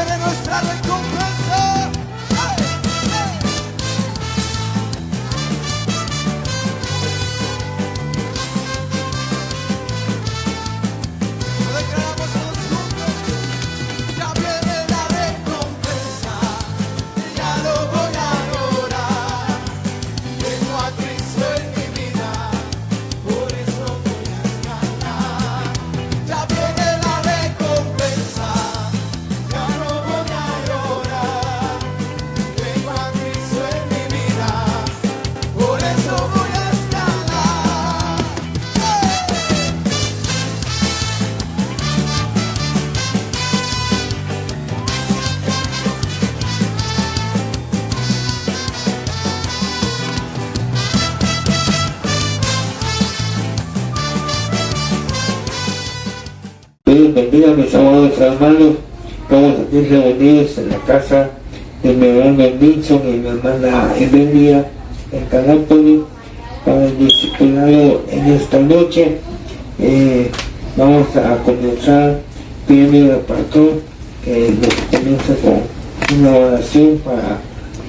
viene nuestra recompensa. Lo declaramos todos juntos. Ya viene la recompensa, ya lo voy a adorar. Tengo a Cristo en mi vida, por eso voy a cantar. Ya viene la recompensa, ya no voy a llorar. Tengo a Cristo en mi vida, por eso voy a escalar. Dios bendiga a mis amados hermanos. Estamos aquí reunidos en la casa de mi hermano Nilson y mi hermana Evelia en Canápolis para el discipulado en esta noche. Vamos a comenzar pidiendo al pastor que nos comience con una oración para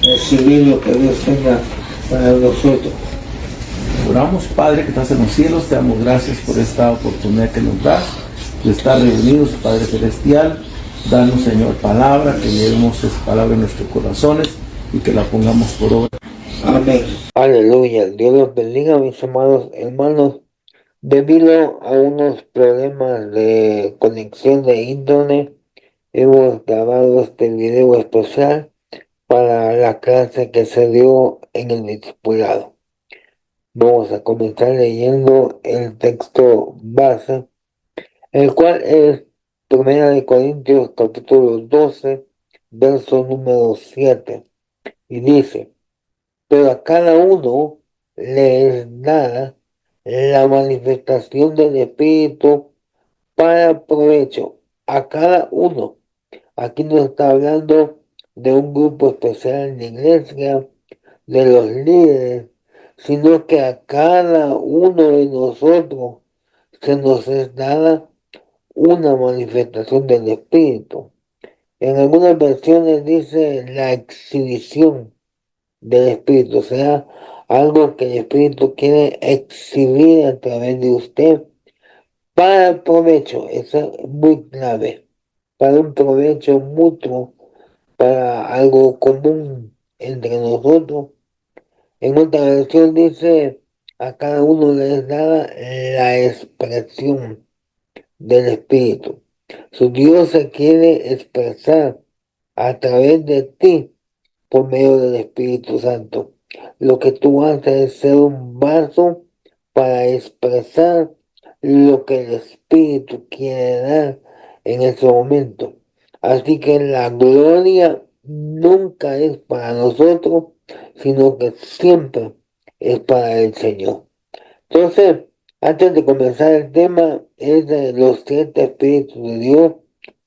recibir lo que Dios tenga para nosotros. Oramos, Padre que estás en los cielos, te damos gracias por esta oportunidad que nos das de estar reunidos, Padre Celestial. Danos, Señor, palabra, que llevemos esa palabra en nuestros corazones y que la pongamos por obra. Amén. Aleluya. Dios los bendiga, mis amados hermanos. Debido a unos problemas de conexión de internet, hemos grabado este video especial para la clase que se dio en el discipulado. Vamos a comenzar leyendo el texto base, el cual es 1 Corintios capítulo 12, verso número 7, y dice: pero a cada uno le es dada la manifestación del Espíritu para provecho. A cada uno. Aquí no está hablando de un grupo especial en la iglesia, de los líderes, sino que a cada uno de nosotros se nos es dada una manifestación del Espíritu. En algunas versiones dice la exhibición del Espíritu, o sea, algo que el Espíritu quiere exhibir a través de usted para el provecho. Eso es muy clave, para un provecho mutuo, para algo común entre nosotros. En otra versión dice: a cada uno le es dada la expresión del Espíritu. Su Dios se quiere expresar a través de ti por medio del Espíritu Santo. Lo que tú haces es ser un vaso para expresar lo que el Espíritu quiere dar en ese momento. Así que la gloria nunca es para nosotros, sino que siempre es para el Señor. Entonces, antes de comenzar el tema, es de los 7 Espíritus de Dios,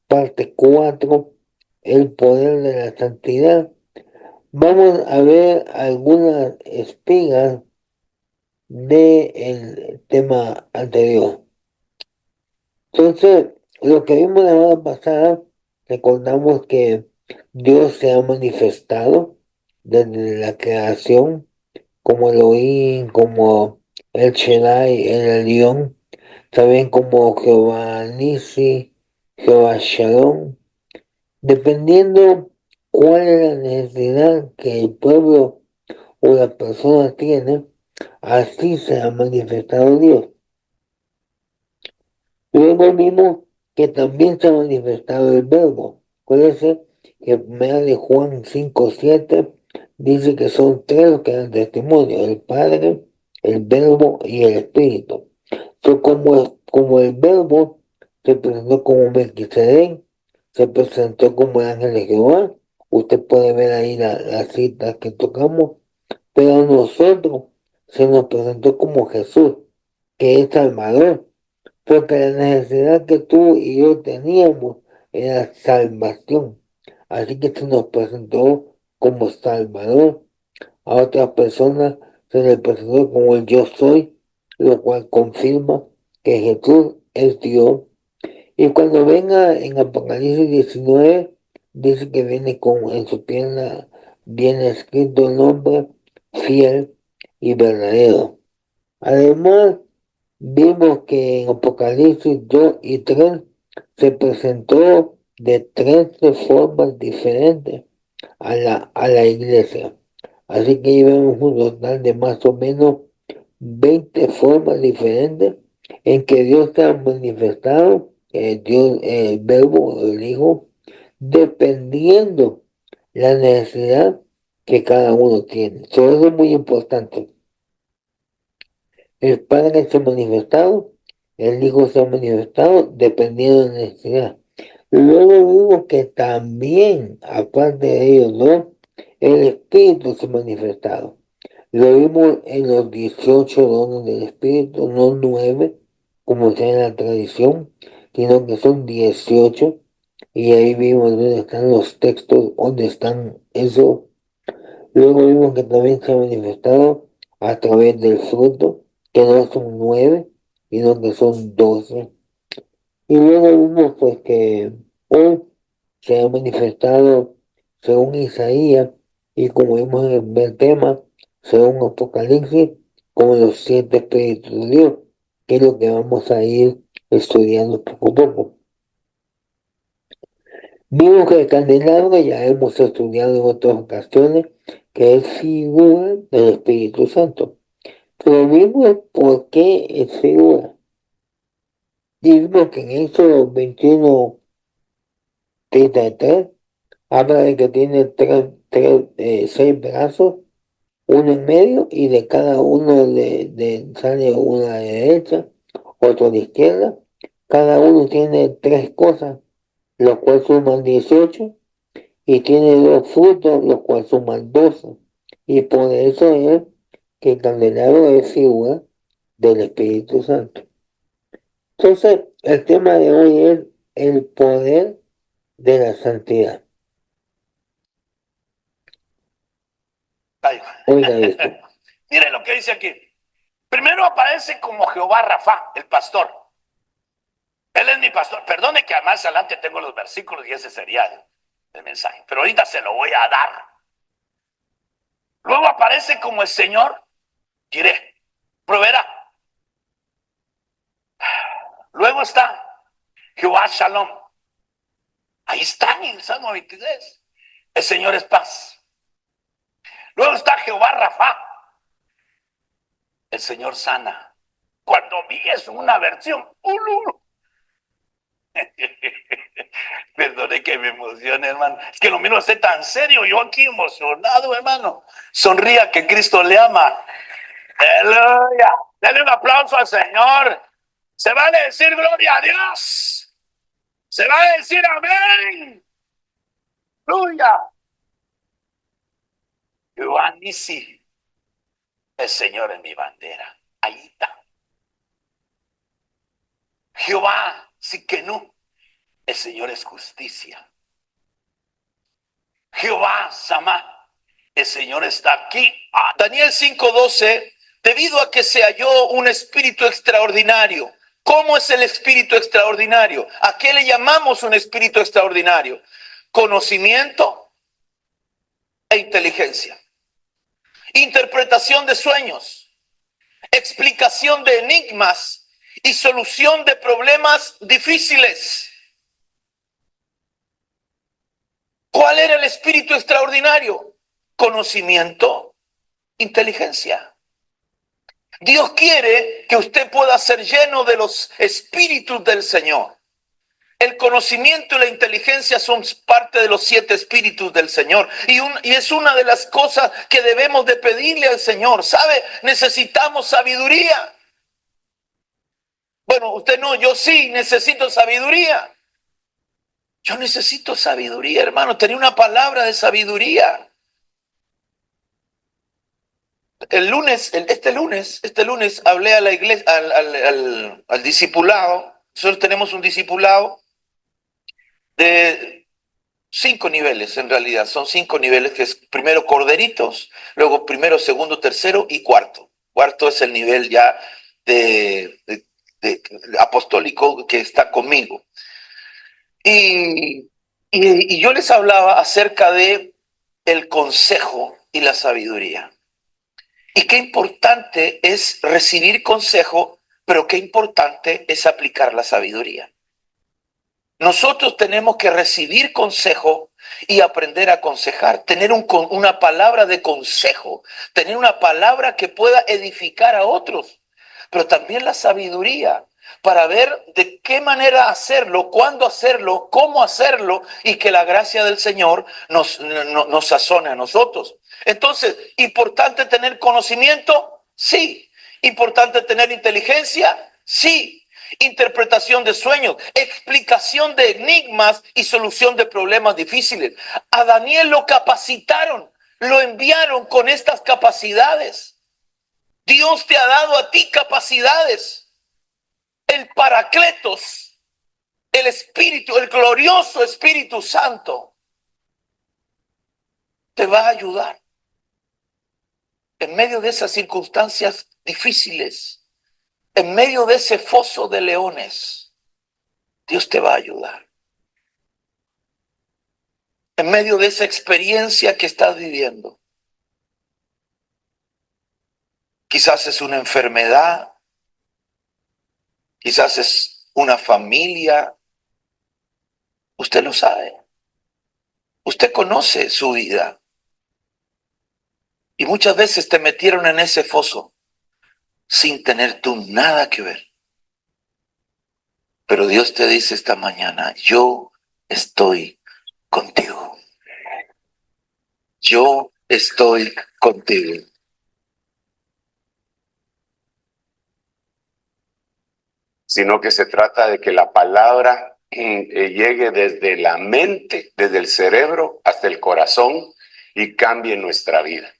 parte 4, el poder de la santidad. Vamos a ver algunas espigas del tema anterior. Entonces, lo que vimos la semana pasada, recordamos que Dios se ha manifestado desde la creación, como Elohim, como el Shaddai, el Elión, también como Jehová Nisi, Jehová Shalom, dependiendo cuál es la necesidad que el pueblo o la persona tiene, así se ha manifestado Dios. Luego vimos que también se ha manifestado el verbo. Acuérdense que en 1 de Juan 5:7 dice que son 3 los que dan testimonio: el Padre, el Verbo y el Espíritu. Entonces, como el Verbo se presentó como Melquisedec, se presentó como el ángel de Jehová, usted puede ver ahí las citas que tocamos, pero a nosotros se nos presentó como Jesús, que es Salvador, porque la necesidad que tú y yo teníamos era salvación. Así que se nos presentó como Salvador. A otras personas se les presentó como el Yo Soy, lo cual confirma que Jesús es Dios. Y cuando venga en Apocalipsis 19, dice que viene con en su pierna, viene escrito el nombre fiel y verdadero. Además, vimos que en Apocalipsis 2 y 3 se presentó de 13 formas diferentes a la iglesia. Así que llevamos un total de más o menos 20 formas diferentes en que Dios se ha manifestado, Dios, el Verbo, el Hijo, dependiendo la necesidad que cada uno tiene. Eso es muy importante. El Padre se ha manifestado, el Hijo se ha manifestado dependiendo de la necesidad. Luego vimos que también, aparte de ellos dos, el Espíritu se ha manifestado. Lo vimos en los 18 dones del Espíritu, no 9, como está en la tradición, sino que son 18. Y ahí vimos dónde están los textos, dónde están esos. Luego vimos que también se ha manifestado a través del fruto, que no son 9, sino que son 12. Y luego vimos pues que hoy se ha manifestado según Isaías y como vimos en el tema, según Apocalipsis, como los 7 espíritus de Dios, que es lo que vamos a ir estudiando poco a poco. Vimos que el candelabro ya hemos estudiado en otras ocasiones, que es figura del Espíritu Santo. Pero vimos por qué es figura. Y vimos que en Éxodo 21, 33, habla de que tiene 6 brazos, uno en medio, y de cada uno sale uno a la derecha, otro a la izquierda. Cada uno tiene 3 cosas, los cuales suman 18, y tiene 2 frutos, los cuales suman 12. Y por eso es que el candelabro es figura del Espíritu Santo. Entonces, el tema de hoy es el poder de la santidad. Oiga esto. Mire lo que dice aquí. Primero aparece como Jehová Rafa, el pastor. Él es mi pastor. Perdone que más adelante tengo los versículos y ese sería el mensaje. Pero ahorita se lo voy a dar. Luego aparece como el Señor, diré, proveerá. Luego está Jehová Shalom. Ahí está en el Salmo 23. El Señor es paz. Luego está Jehová Rafa. El Señor sana. Cuando vi es una versión. Perdone que me emocione, hermano. Es que lo mío esté tan serio. Yo aquí emocionado, hermano. Sonría que Cristo le ama. Aleluya. Dale un aplauso al Señor. Se va a decir gloria a Dios. Se va a decir amén. Aleluya. Jehová Nisi. El Señor es mi bandera. Ahí está. Jehová Siquenú. El Señor es justicia. Jehová Samá. El Señor está aquí. Daniel 5:12. Debido a que se halló un espíritu extraordinario. ¿Cómo es el espíritu extraordinario? ¿A qué le llamamos un espíritu extraordinario? Conocimiento e inteligencia. Interpretación de sueños. Explicación de enigmas y solución de problemas difíciles. ¿Cuál era el espíritu extraordinario? Conocimiento, inteligencia. Dios quiere que usted pueda ser lleno de los espíritus del Señor. El conocimiento y la inteligencia son parte de los 7 espíritus del Señor. Y es una de las cosas que debemos de pedirle al Señor. ¿Sabe? Necesitamos sabiduría. Bueno, usted no, yo sí necesito sabiduría. Yo necesito sabiduría, hermano. Tenía una palabra de sabiduría. Este lunes hablé a la iglesia, al discipulado. Nosotros tenemos un discipulado de 5 niveles, en realidad. Son 5 niveles, que es primero corderitos, luego primero, segundo, tercero y cuarto. Cuarto es el nivel ya de apostólico que está conmigo. Y Y yo les hablaba acerca de el consejo y la sabiduría. Y qué importante es recibir consejo, pero qué importante es aplicar la sabiduría. Nosotros tenemos que recibir consejo y aprender a aconsejar, tener una palabra de consejo, tener una palabra que pueda edificar a otros, pero también la sabiduría para ver de qué manera hacerlo, cuándo hacerlo, cómo hacerlo y que la gracia del Señor nos sazone a nosotros. Entonces, ¿importante tener conocimiento? Sí. ¿Importante tener inteligencia? Sí. Interpretación de sueños, explicación de enigmas y solución de problemas difíciles. A Daniel lo capacitaron, lo enviaron con estas capacidades. Dios te ha dado a ti capacidades. El Paracletos, el Espíritu, el glorioso Espíritu Santo, te va a ayudar en medio de esas circunstancias difíciles, en medio de ese foso de leones. Dios te va a ayudar. En medio de esa experiencia que estás viviendo. Quizás es una enfermedad, quizás es una familia. Usted lo sabe. Usted conoce su vida. Y muchas veces te metieron en ese foso sin tener tú nada que ver. Pero Dios te dice esta mañana, yo estoy contigo. Yo estoy contigo. Sino que se trata de que la palabra llegue desde la mente, desde el cerebro hasta el corazón y cambie nuestra vida.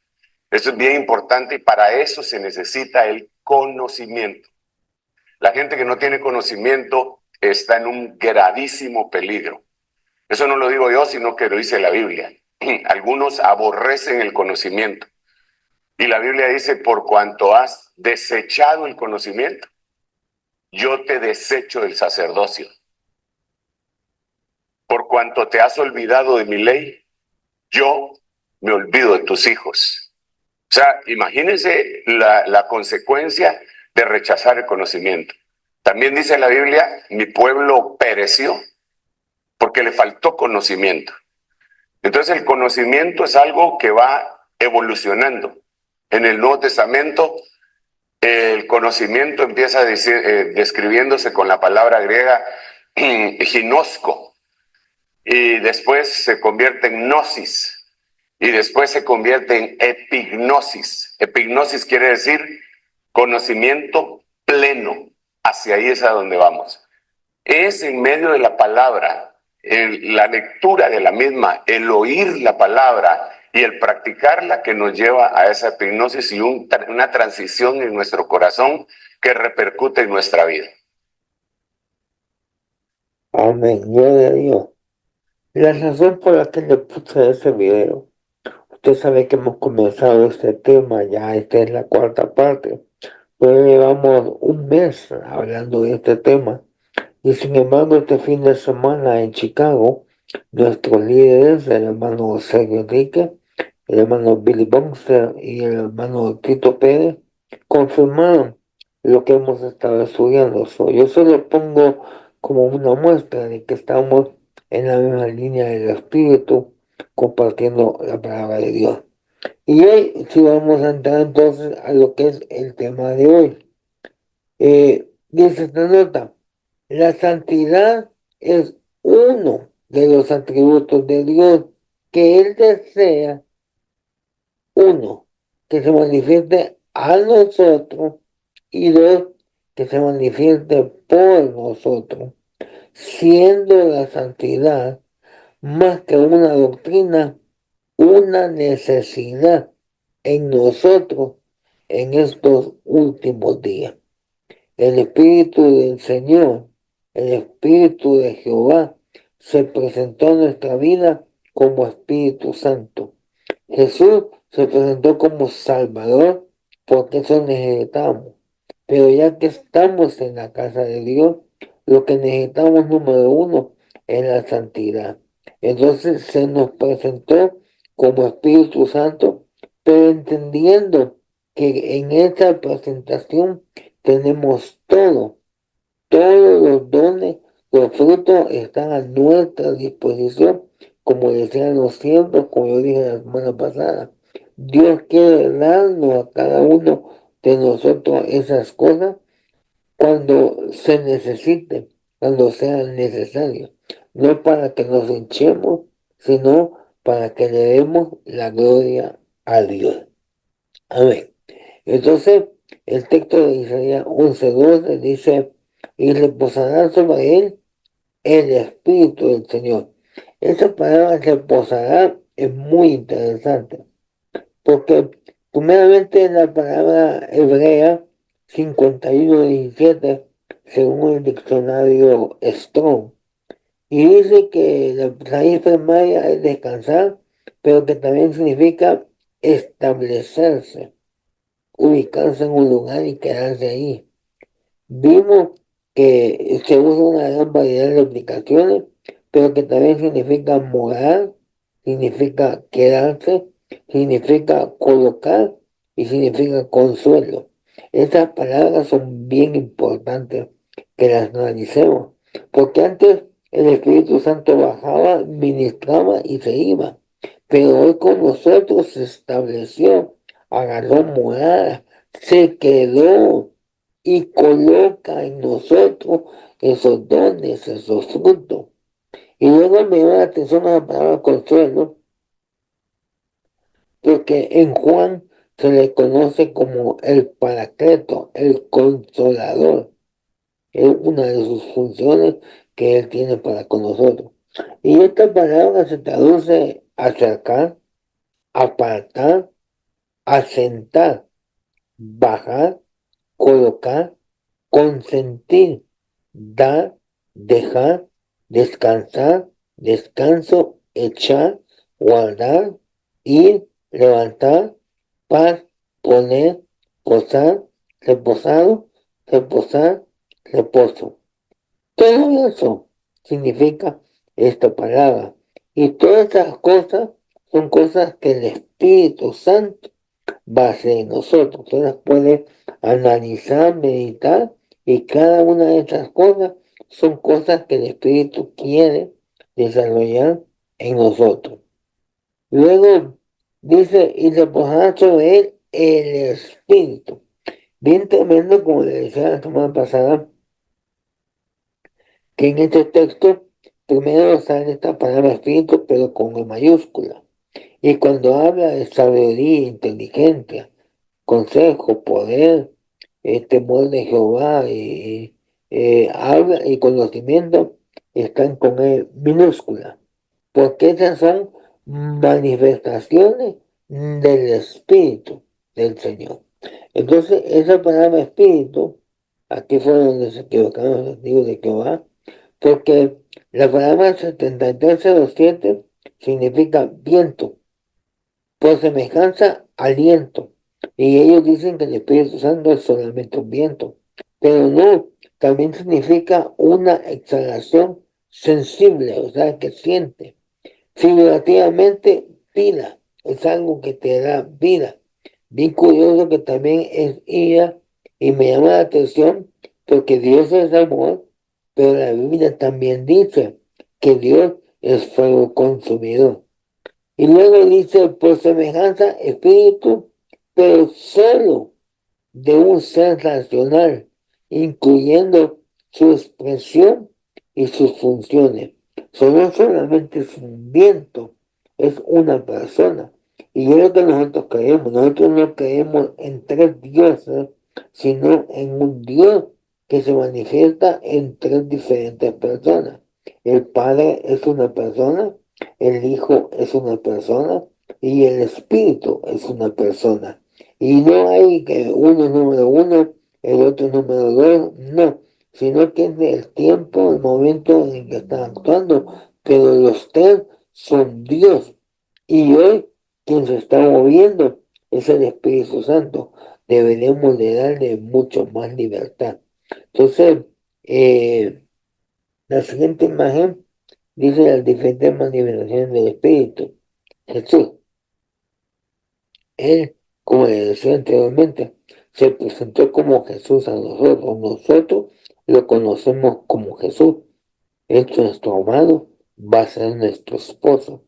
Eso es bien importante y para eso se necesita el conocimiento. La gente que no tiene conocimiento está en un gravísimo peligro. Eso no lo digo yo, sino que lo dice la Biblia. Algunos aborrecen el conocimiento. Y la Biblia dice, por cuanto has desechado el conocimiento, yo te desecho del sacerdocio. Por cuanto te has olvidado de mi ley, yo me olvido de tus hijos. O sea, imagínense la consecuencia de rechazar el conocimiento. También dice la Biblia, mi pueblo pereció porque le faltó conocimiento. Entonces el conocimiento es algo que va evolucionando. En el Nuevo Testamento, el conocimiento empieza describiéndose con la palabra griega ginosko, y después se convierte en gnosis, y después se convierte en epignosis. Epignosis quiere decir conocimiento pleno. Hacia ahí es a donde vamos. Es en medio de la palabra, la lectura de la misma, el oír la palabra y el practicarla que nos lleva a esa epignosis y una transición en nuestro corazón que repercute en nuestra vida. Amén, gloria a Dios. La razón por la que le puse ese video, usted sabe que hemos comenzado este tema, ya esta es la cuarta parte, pero llevamos un mes hablando de este tema. Y sin embargo, este fin de semana en Chicago, nuestros líderes, el hermano Sergio Enrique, el hermano Billy Bonster y el hermano Tito Pérez, confirmaron lo que hemos estado estudiando. Yo solo pongo como una muestra de que estamos en la misma línea del Espíritu, compartiendo la palabra de Dios. Y hoy sí vamos a entrar entonces a lo que es el tema de hoy. Dice esta nota, la santidad es uno de los atributos de Dios que Él desea, uno, que se manifieste a nosotros y dos, que se manifieste por nosotros, siendo la santidad más que una doctrina, una necesidad en nosotros en estos últimos días. El Espíritu del Señor, el Espíritu de Jehová, se presentó en nuestra vida como Espíritu Santo. Jesús se presentó como Salvador porque eso necesitamos. Pero ya que estamos en la casa de Dios, lo que necesitamos número uno es la santidad. Entonces se nos presentó como Espíritu Santo, pero entendiendo que en esta presentación tenemos todos los dones, los frutos están a nuestra disposición, como decían los siervos, como yo dije la semana pasada. Dios quiere darnos a cada uno de nosotros esas cosas cuando se necesite, cuando sea necesario, no para que nos hinchemos, sino para que le demos la gloria a Dios. Amén. Entonces, el texto de Isaías 11:12 dice, y reposará sobre él el Espíritu del Señor. Esa palabra reposará es muy interesante, porque primeramente la palabra hebrea 51:17, según el diccionario Strong, y dice que la raíz primaria es descansar, pero que también significa establecerse, ubicarse en un lugar y quedarse ahí. Vimos que se usa una gran variedad de aplicaciones, pero que también significa morar, significa quedarse, significa colocar y significa consuelo. Estas palabras son bien importantes que las analicemos, porque antes el Espíritu Santo bajaba, ministraba y se iba, pero hoy con nosotros se estableció, agarró morada, se quedó y coloca en nosotros esos dones, esos frutos. Y luego me llama la atención la palabra consuelo, porque en Juan se le conoce como el paracleto, el consolador. Es una de sus funciones que él tiene para con nosotros. Y esta palabra se traduce acercar, apartar, asentar, bajar, colocar, consentir, dar, dejar, descansar, descanso, echar, guardar, ir, levantar, paz, poner, posar, reposado, reposar, reposo. Todo eso significa esta palabra. Y todas esas cosas son cosas que el Espíritu Santo base en nosotros. Usted las puede analizar, meditar, y cada una de esas cosas son cosas que el Espíritu quiere desarrollar en nosotros. Luego dice, y reposará sobre él el Espíritu. Bien tremendo, como le decía la semana pasada, que en este texto primero sale esta palabra Espíritu, pero con E mayúscula. Y cuando habla de sabiduría, inteligencia, consejo, poder, temor de Jehová y habla y conocimiento están con E minúscula, porque esas son manifestaciones del Espíritu del Señor. Entonces, esa palabra Espíritu, aquí fue donde se equivocaron los testigos de Jehová, porque la palabra 7307 significa viento, por semejanza, aliento. Y ellos dicen que el Espíritu Santo es solamente un viento, pero no, también significa una exhalación sensible, o sea, que siente. Figurativamente, vida, es algo que te da vida. Bien curioso que también es ira, y me llama la atención porque Dios es amor, pero la Biblia también dice que Dios es fuego consumidor. Y luego dice, por semejanza, espíritu, pero solo de un ser racional, incluyendo su expresión y sus funciones. No solamente es un viento, es una persona. Y es lo que nosotros creemos. Nosotros no creemos en tres dioses, sino en un Dios que se manifiesta en tres diferentes personas. El Padre es una persona, el Hijo es una persona y el Espíritu es una persona. Y no hay que uno es número uno, el otro es número dos, no, sino que es el tiempo, el momento en el que están actuando, pero los tres son Dios. Y hoy quien se está moviendo es el Espíritu Santo. Deberemos de darle mucho más libertad. Entonces, la siguiente imagen dice las diferentes manifestaciones del Espíritu. Jesús, Él, como le decía anteriormente, se presentó como Jesús a nosotros. Nosotros lo conocemos como Jesús. Es nuestro amado, va a ser nuestro esposo.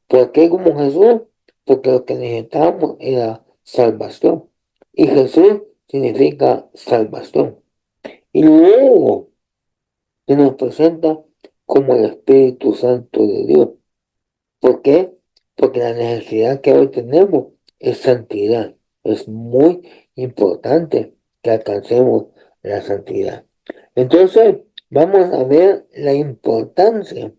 ¿Por qué como Jesús? Porque lo que necesitábamos era salvación. Y Jesús significa salvación. Y luego se nos presenta como el Espíritu Santo de Dios. ¿Por qué? Porque la necesidad que hoy tenemos es santidad. Es muy importante que alcancemos la santidad. Entonces, vamos a ver la importancia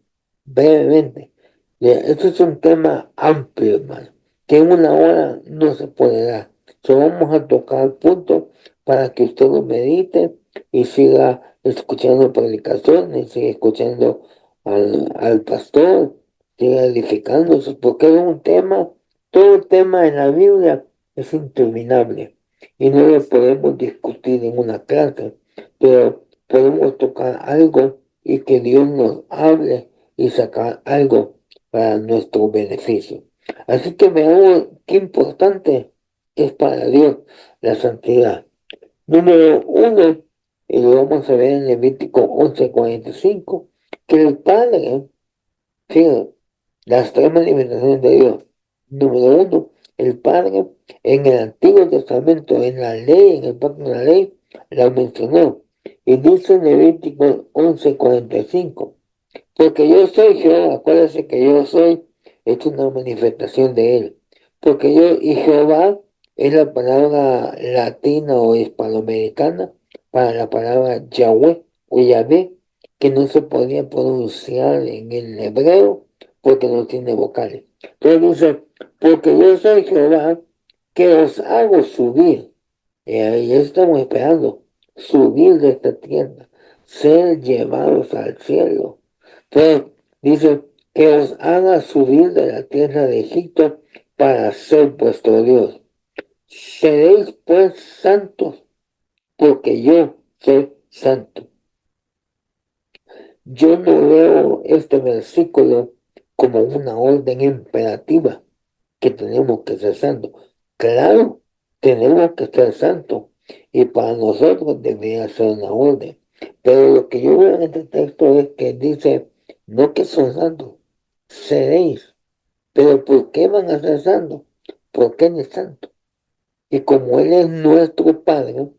brevemente. Esto es un tema amplio, hermano, que en una hora no se puede dar. Solo vamos a tocar puntos para que usted lo medite y siga escuchando predicaciones, siga escuchando al pastor, siga edificándose, porque es un tema, todo el tema en la Biblia es interminable y no lo podemos discutir en una clase, pero podemos tocar algo y que Dios nos hable y sacar algo para nuestro beneficio. Así que veamos qué importante es para Dios la santidad. Número uno, y lo vamos a ver en Levítico 11:45, que el Padre, fíjense, las tres manifestaciones de Dios. Número uno, el Padre en el Antiguo Testamento, en la ley, en el pacto de la ley, la mencionó. Y dice en Levítico 11:45, porque yo soy Jehová, acuérdense que yo soy, es una manifestación de él. Porque yo y Jehová es la palabra latina o hispanoamericana para la palabra Yahweh o Yahvé, que no se podía pronunciar en el hebreo porque no tiene vocales. Entonces dice, porque yo soy Jehová, que os hago subir. Y ahí estamos esperando, subir de esta tierra, ser llevados al cielo. Entonces, dice, que os haga subir de la tierra de Egipto para ser vuestro Dios. Seréis pues santos, porque yo soy santo. Yo no veo este versículo como una orden imperativa que tenemos que ser santos. Claro, tenemos que ser santos y para nosotros debería ser una orden. Pero lo que yo veo en este texto es que dice, no que son santos, seréis. Pero ¿por qué van a ser santos? ¿Por qué es santo? Y como Él es nuestro Padre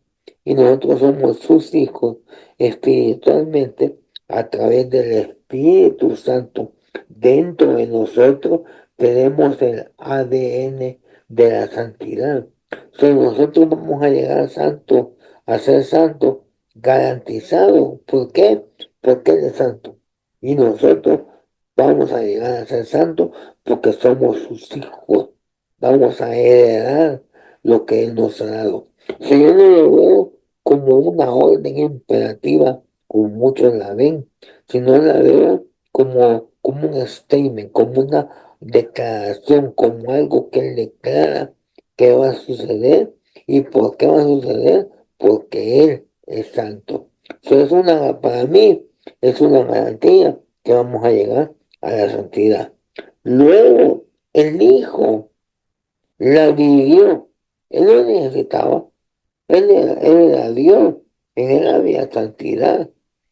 y nosotros somos sus hijos espiritualmente, a través del Espíritu Santo dentro de nosotros tenemos el ADN de la santidad. Si nosotros vamos a llegar a ser santos, garantizado. ¿Por qué? Porque Él es santo. Y nosotros vamos a llegar a ser santos porque somos sus hijos. Vamos a heredar lo que Él nos ha dado. Si yo no lo veo como una orden imperativa, como muchos la ven, sino la veo como un statement, como una declaración, como algo que Él declara que va a suceder. ¿Y por qué va a suceder? Porque Él es santo. Eso es para mí, es una garantía que vamos a llegar a la santidad. Luego, el Hijo la vivió. Él no necesitaba. Él era Dios. En él había santidad.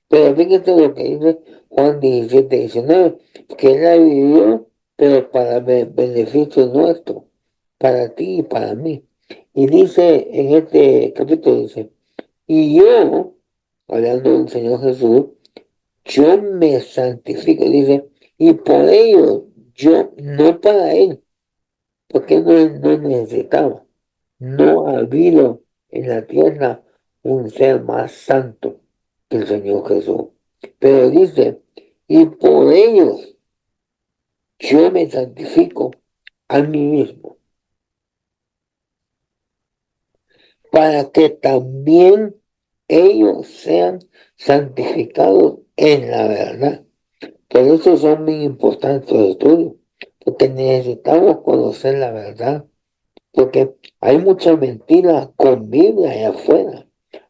Pero fíjate lo que dice Juan 17:19, que él la vivió, pero para beneficio nuestro, para ti y para mí. Y dice en este capítulo, dice, y yo, hablando del Señor Jesús, yo me santifico, dice, y por ello, yo, no para él, porque no necesitaba. No ha habido en la tierra un ser más santo que el Señor Jesús. Pero dice, y por ellos yo me santifico a mí mismo, para que también ellos sean santificados en la verdad. Por eso son muy importantes los estudios, porque necesitamos conocer la verdad. Porque hay mucha mentira con Biblia allá afuera.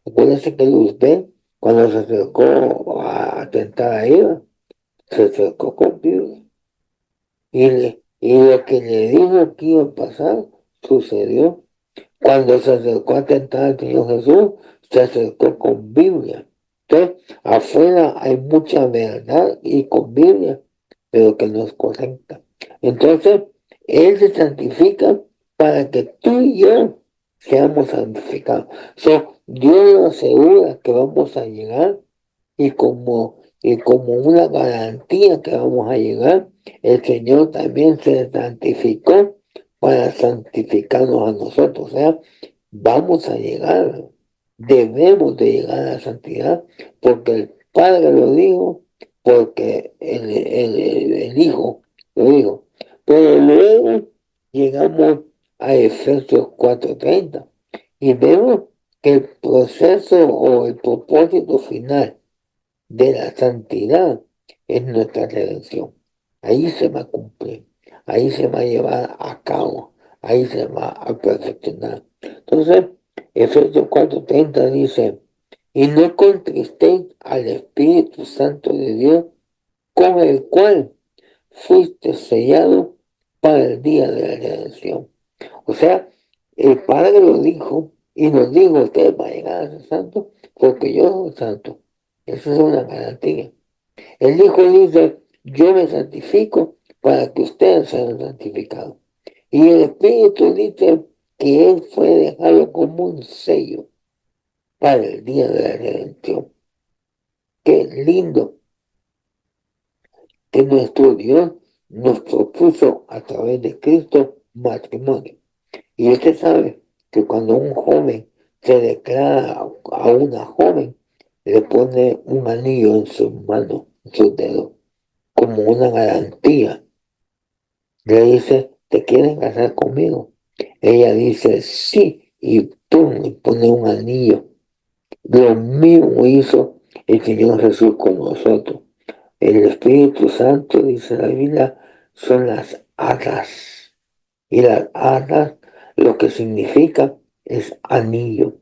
Acuérdense que Luzbel, cuando se acercó a tentar a Eva, se acercó con Biblia y lo que le dijo que iba a pasar sucedió. Cuando se acercó a tentar al Señor Jesús, se acercó con Biblia. Entonces, afuera hay mucha verdad y con Biblia, pero que no es correcta. Entonces, Él se santifica para que tú y yo seamos santificados. Dios nos asegura que vamos a llegar y como una garantía que vamos a llegar, el Señor también se santificó para santificarnos a nosotros. O sea, vamos a llegar, debemos de llegar a la santidad, porque el Padre lo dijo, porque el Hijo lo dijo. Pero luego llegamos a Efesios 4:30 y vemos que el proceso o el propósito final de la santidad es nuestra redención. Ahí se va a cumplir, ahí se va a llevar a cabo, ahí se va a perfeccionar. Entonces, Efesios 4:30 dice, y no contristéis al Espíritu Santo de Dios, con el cual fuiste sellado para el día de la redención. O sea, el Padre lo dijo y nos dijo, usted va a llegar a ser santo porque yo soy santo. Esa es una garantía. El Hijo dice, yo me santifico para que ustedes sean santificados. Y el Espíritu dice que Él fue dejado como un sello para el día de la redención. Qué lindo que nuestro Dios nos propuso a través de Cristo matrimonio. Y usted sabe que cuando un joven se declara a una joven, le pone un anillo en sus manos, en sus dedos, como una garantía. Le dice, ¿te quieres casar conmigo? Ella dice, sí, y pum, le pone un anillo. Lo mismo hizo el Señor Jesús con nosotros. El Espíritu Santo, dice la Biblia, son las arras. Y las arras lo que significa es anillo.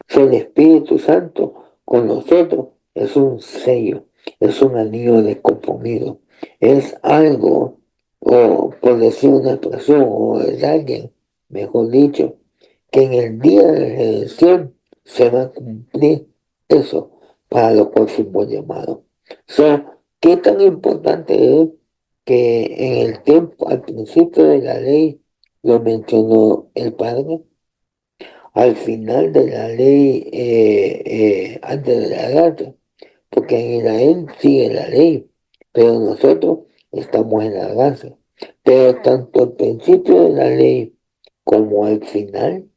El Espíritu Santo con nosotros es un sello, es un anillo de compromiso, es algo, o por decir una expresión, o es alguien, mejor dicho, que en el día de la redención se va a cumplir eso para lo cual fuimos llamados. ¿Qué tan importante es que en el tiempo, al principio de la ley, lo mencionó el Padre? Al final de la ley, antes de la gracia, porque en Israel sigue la ley, pero nosotros estamos en la gracia. Pero tanto al principio de la ley como al final,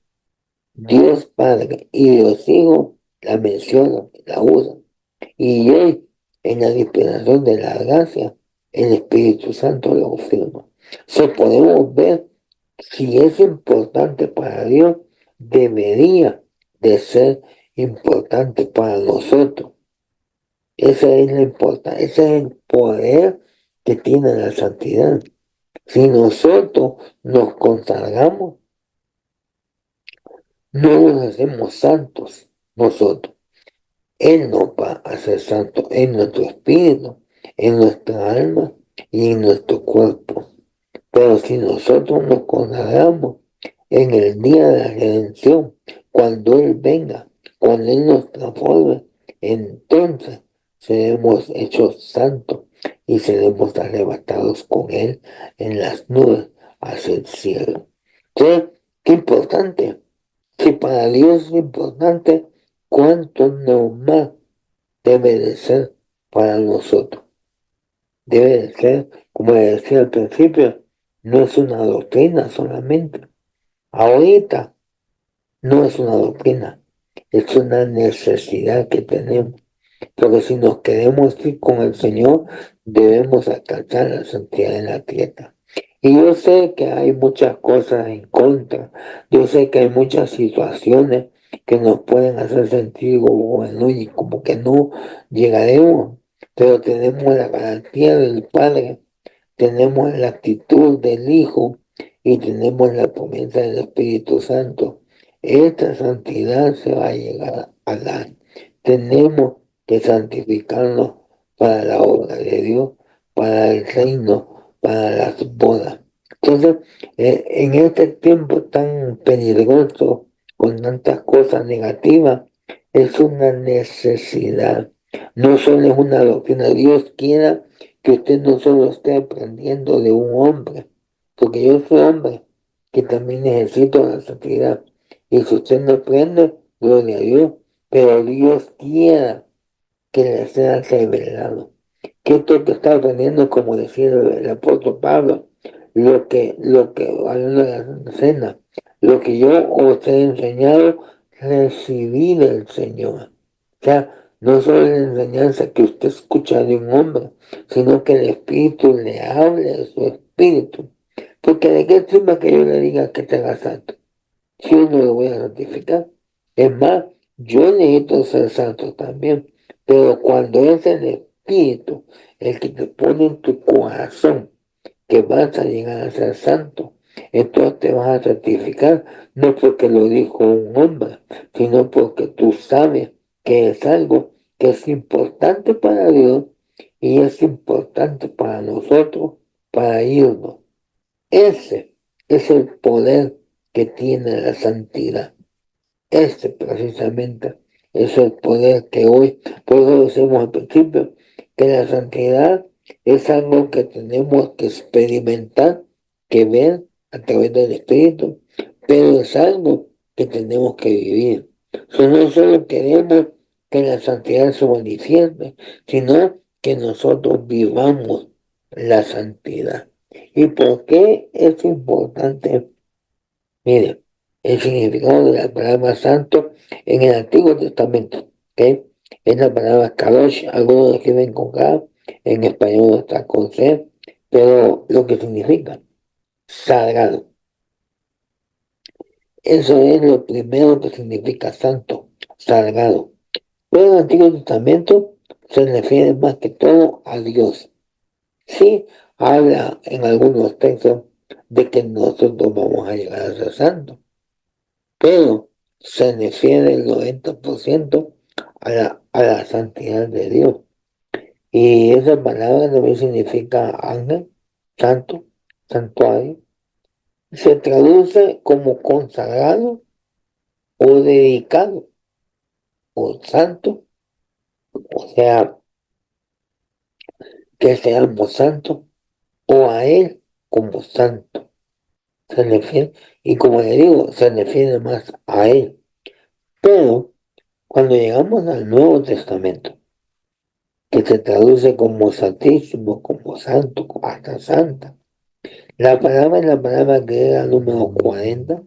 Dios Padre y Dios Hijo la mencionan, la usan. Y hoy, en la dispensación de la gracia, el Espíritu Santo lo confirma. Podemos ver si es importante para Dios, debería de ser importante para nosotros. Esa es la importancia, ese es el poder que tiene la santidad. Si nosotros nos consagramos, no nos hacemos santos nosotros. Él nos va a hacer santos en nuestro espíritu, en nuestra alma y en nuestro cuerpo. Pero si nosotros nos consagramos en el día de la redención, cuando Él venga, cuando Él nos transforme, entonces seremos hechos santos y seremos arrebatados con Él en las nubes hacia el cielo. Entonces, qué importante. Si para Dios es importante, ¿cuánto no más debe de ser para nosotros? Debe de ser, como decía al principio, no es una doctrina solamente. Ahorita no es una doctrina, es una necesidad que tenemos. Porque si nos queremos ir con el Señor, debemos alcanzar la santidad en la tierra. Y yo sé que hay muchas cosas en contra. Yo sé que hay muchas situaciones que nos pueden hacer sentir como, bueno, y como que no llegaremos. Pero tenemos la garantía del Padre, tenemos la actitud del Hijo y tenemos la promesa del Espíritu Santo. Esta santidad se va a llegar a dar. Tenemos que santificarnos para la obra de Dios, para el reino, para las bodas. Entonces, en este tiempo tan peligroso, con tantas cosas negativas, es una necesidad. No solo es una doctrina. Dios quiera que usted no solo esté aprendiendo de un hombre, porque yo soy hombre que también necesito la santidad. Y si usted no aprende, gloria a Dios, pero Dios quiera que le sea revelado. Que esto que está aprendiendo, como decía el apóstol Pablo, hablando de la cena, lo que yo os he enseñado, recibí del Señor. O sea, no solo la enseñanza que usted escucha de un hombre, sino que el Espíritu le hable de su Espíritu. Porque de qué sirve que yo le diga que te haga santo, si yo no lo voy a santificar. Es más, yo necesito ser santo también. Pero cuando es el Espíritu el que te pone en tu corazón que vas a llegar a ser santo, entonces te vas a santificar, no porque lo dijo un hombre, sino porque tú sabes que es algo que es importante para Dios y es importante para nosotros, para irnos. Ese es el poder que tiene la santidad. Este precisamente es el poder que hoy, por eso decimos al principio, que la santidad es algo que tenemos que experimentar, que ver a través del Espíritu, pero es algo que tenemos que vivir. No solo queremos que la santidad se manifieste, sino que nosotros vivamos la santidad. ¿Y por qué es importante? Mire, el significado de la palabra santo en el Antiguo Testamento, ¿ok? Es la palabra kadosh, algunos lo escriben con K, en español está con C, pero lo que significa sagrado. Eso es lo primero que significa santo, sagrado. Pero en el Antiguo Testamento se refiere más que todo a Dios. Sí, habla en algunos textos de que nosotros vamos a llegar a ser santos, pero se refiere el 90% a la santidad de Dios. Y esa palabra también significa ángel, santo, santuario. Se traduce como consagrado o dedicado o santo, o sea, que seamos santos o a Él como santo. Se refiere, y como le digo, se refiere más a Él. Pero cuando llegamos al Nuevo Testamento, que se traduce como santísimo, como santo, hasta santa. La palabra es la palabra griega número 40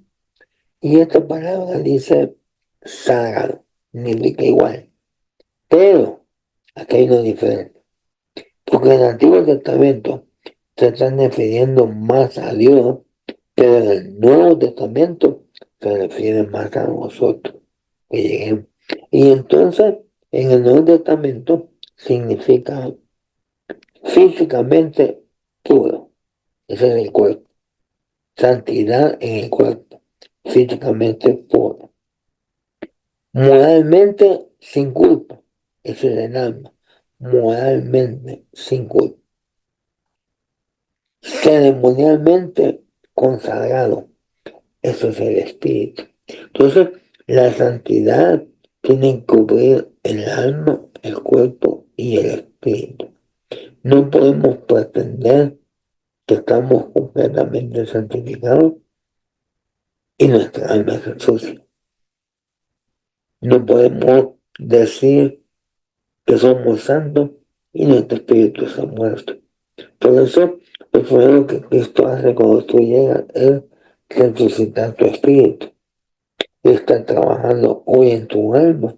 y esta palabra dice sagrado, significa igual. Pero aquí hay una diferencia, porque en el Antiguo Testamento se están refiriendo más a Dios, pero en el Nuevo Testamento se refiere más a nosotros que lleguemos. Y entonces en el Nuevo Testamento significa físicamente puro, ese es el cuerpo. Santidad en el cuerpo, físicamente puro. Moralmente sin culpa, ese es el alma. Moralmente sin culpa. Ceremonialmente consagrado, eso es el espíritu. Entonces, la santidad tiene que cubrir el alma, el cuerpo y el espíritu. No podemos pretender que estamos completamente santificados y nuestra alma es sucia. No podemos decir que somos santos y nuestro espíritu está muerto. Por eso, lo primero que Cristo hace cuando tú llegas es resucitar tu espíritu. Está trabajando hoy en tu alma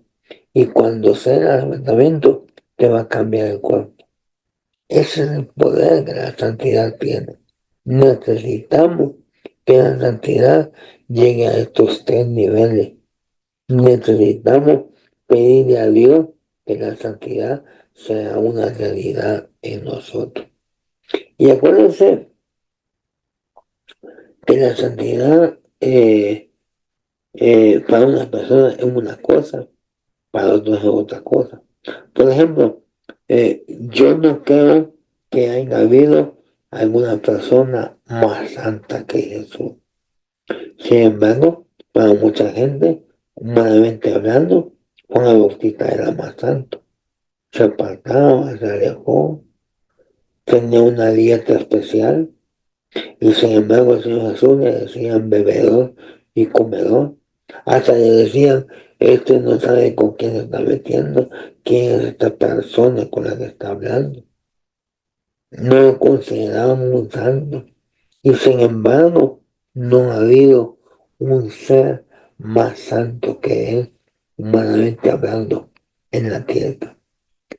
y cuando sea el arrebatamiento te va a cambiar el cuerpo. Ese es el poder que la santidad tiene. Necesitamos que la santidad llegue a estos tres niveles. Necesitamos pedirle a Dios que la santidad sea una realidad en nosotros. Y acuérdense que la santidad para una persona es una cosa, para otros es otra cosa. Por ejemplo, yo no creo que haya habido alguna persona más santa que Jesús. Sin embargo, para mucha gente, humanamente hablando, Juan el Bautista era más santo. Se apartaba, se alejó, tenía una dieta especial, y sin embargo el Señor Jesús le decían bebedor y comedor. Hasta le decían, este no sabe con quién se está metiendo, quién es esta persona con la que está hablando. No lo consideraban un santo. Y sin embargo, no ha habido un ser más santo que él, humanamente hablando, en la tierra.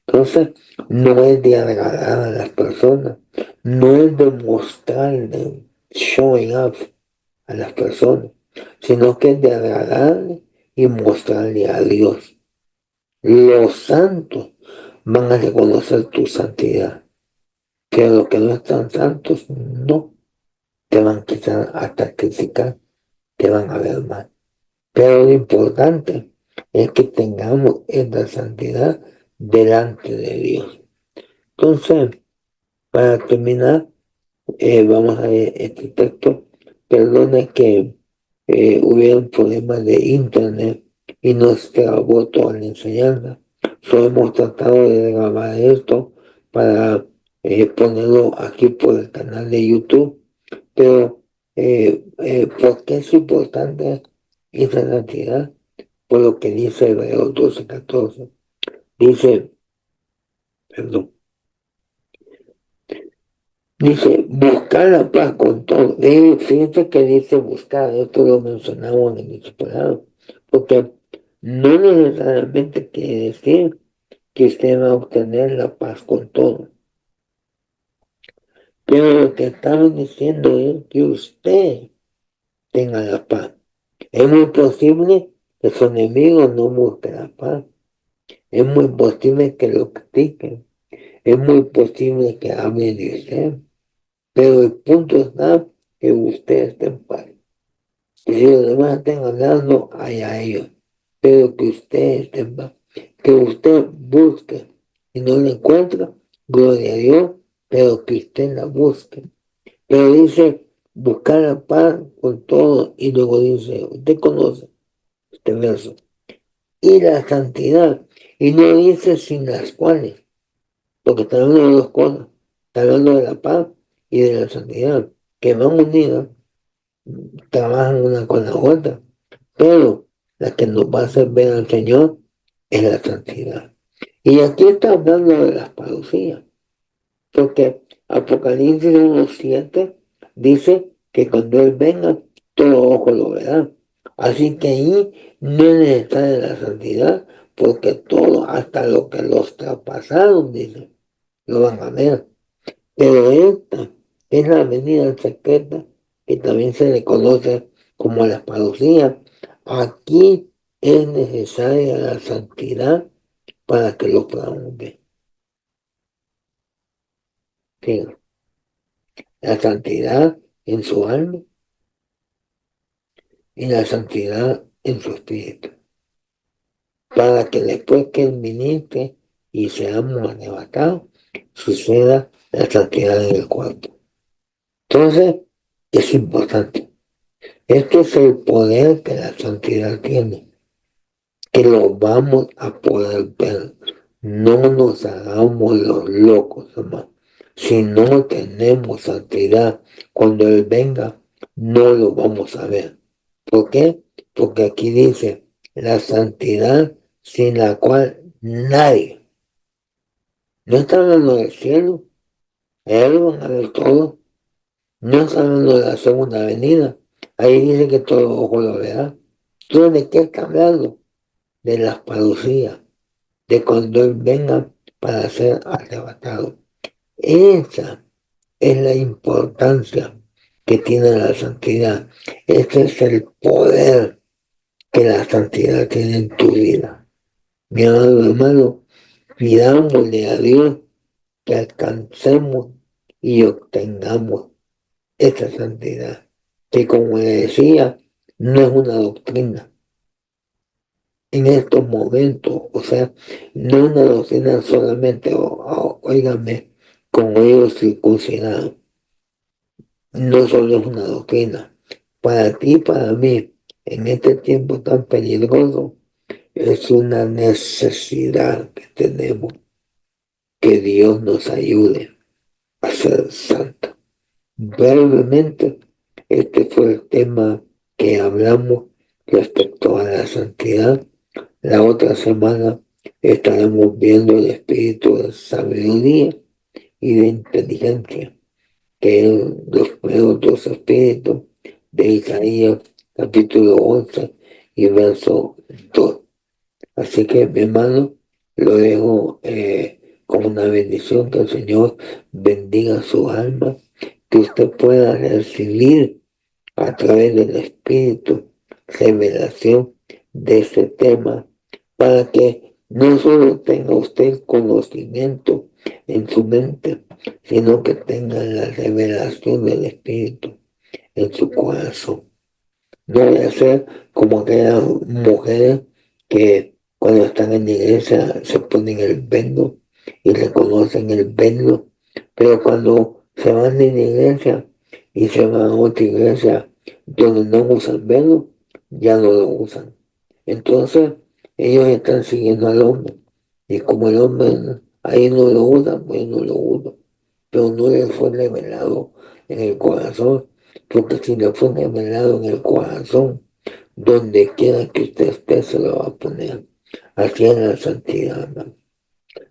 Entonces, no es de agradar a las personas, no es de mostrarle, showing up a las personas, sino que es de agradarle y mostrarle a Dios. Los santos van a reconocer tu santidad, pero los que no están santos, no. Te van quizás hasta criticar, te van a ver mal. Pero lo importante es que tengamos esta santidad delante de Dios. Entonces, para terminar, vamos a ver este texto. Perdone que hubieron problemas de internet y nos grabó toda la enseñanza. Solo hemos tratado de grabar esto para ponerlo aquí por el canal de YouTube. Pero, ¿por qué es importante esa santidad? Por lo que dice Hebreos 12:14. Dice, perdón. Dice, buscar la paz con todo. Fíjense que dice buscar, esto lo mencionamos en el discipulado, porque no necesariamente quiere decir que usted va a obtener la paz con todo. Pero lo que estamos diciendo es que usted tenga la paz. Es muy posible que su enemigo no busque la paz. Es muy posible que lo critiquen. Es muy posible que hablen de usted. Pero el punto está que usted esté en paz. Y si los demás estén hablando, allá ellos. Pero que usted esté en paz. Que usted busque y no la encuentra, gloria a Dios, pero que usted la busque. Pero dice, buscar la paz con todo. Y luego dice, usted conoce este verso. Y la santidad. Y no dice sin las cuales, porque está hablando de dos cosas. Está hablando de la paz y de la santidad, que van unidas, trabajan una con la otra, pero la que nos va a hacer ver al Señor es la santidad. Y aquí está hablando de las parucías, porque Apocalipsis 1:7 dice que cuando Él venga, todo ojo lo verá. Así que ahí no es necesaria la santidad, porque todo, hasta lo que los traspasaron, dice, lo van a ver. Pero esta es la venida secreta, que también se le conoce como la parucía. Aquí es necesaria la santidad para que lo podamos ver. Fíjense, la santidad en su alma y la santidad en su espíritu. Para que después que Él ministre y seamos arrebatados, suceda la santidad en el cuerpo. Entonces, es importante. Esto es el poder que la santidad tiene, que lo vamos a poder ver. No nos hagamos los locos, hermano. Si no tenemos santidad, cuando Él venga, no lo vamos a ver. ¿Por qué? Porque aquí dice, la santidad sin la cual nadie, no está hablando del cielo, ahí lo van a ver todo, no está hablando de la segunda venida, ahí dice que todo ojo lo verá. Entonces, ¿de qué está hablando? De las parucías, de cuando Él venga para ser arrebatado. Esa es la importancia que tiene la santidad. Ese es el poder que la santidad tiene en tu vida. Mi amado hermano, pidámosle a Dios que alcancemos y obtengamos esta santidad, que como le decía, no es una doctrina. En estos momentos, o sea, no una doctrina solamente, óigame, con ellos circuncidados. No solo es una doctrina. Para ti y para mí, en este tiempo tan peligroso, es una necesidad que tenemos que Dios nos ayude a ser santos. Brevemente, este fue el tema que hablamos respecto a la santidad. La otra semana estaremos viendo el espíritu de sabiduría y de inteligencia, que es los primeros dos espíritus de Isaías capítulo 11 y verso 2. Así que, mi hermano, lo dejo como una bendición, que el Señor bendiga su alma, que usted pueda recibir a través del Espíritu revelación de ese tema, para que no solo tenga usted conocimiento en su mente, sino que tenga la revelación del Espíritu en su corazón. No voy a ser como aquellas mujeres que cuando están en la iglesia se ponen el velo y reconocen el velo, pero cuando se van de la iglesia y se van a otra iglesia donde no usan velo, ya no lo usan. Entonces ellos están siguiendo al hombre, y como el hombre ahí no lo usa, pues no lo usa, pero no les fue revelado en el corazón, porque si le fue revelado en el corazón, donde quiera que usted esté, se lo va a poner. Así es la santidad, hermano.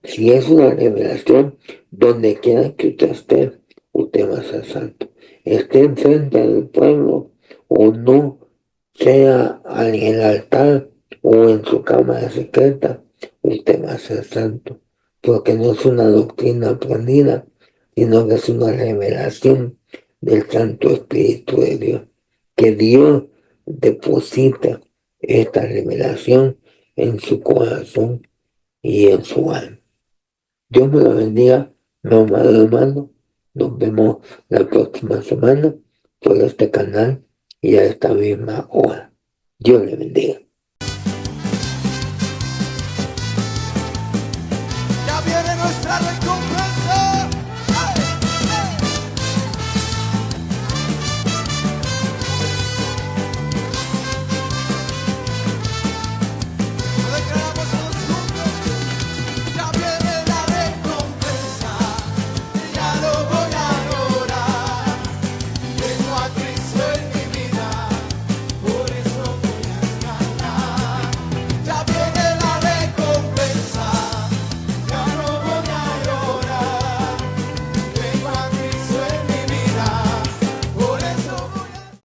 Si es una revelación, donde quiera que usted va a ser santo. Esté enfrente del pueblo o no, sea en el altar o en su cámara secreta, usted va a ser santo. Porque no es una doctrina aprendida, sino que es una revelación del Santo Espíritu de Dios. Que Dios deposita esta revelación en su corazón y en su alma. Dios me lo bendiga, mi amado hermano. Nos vemos la próxima semana por este canal y a esta misma hora. Dios le bendiga.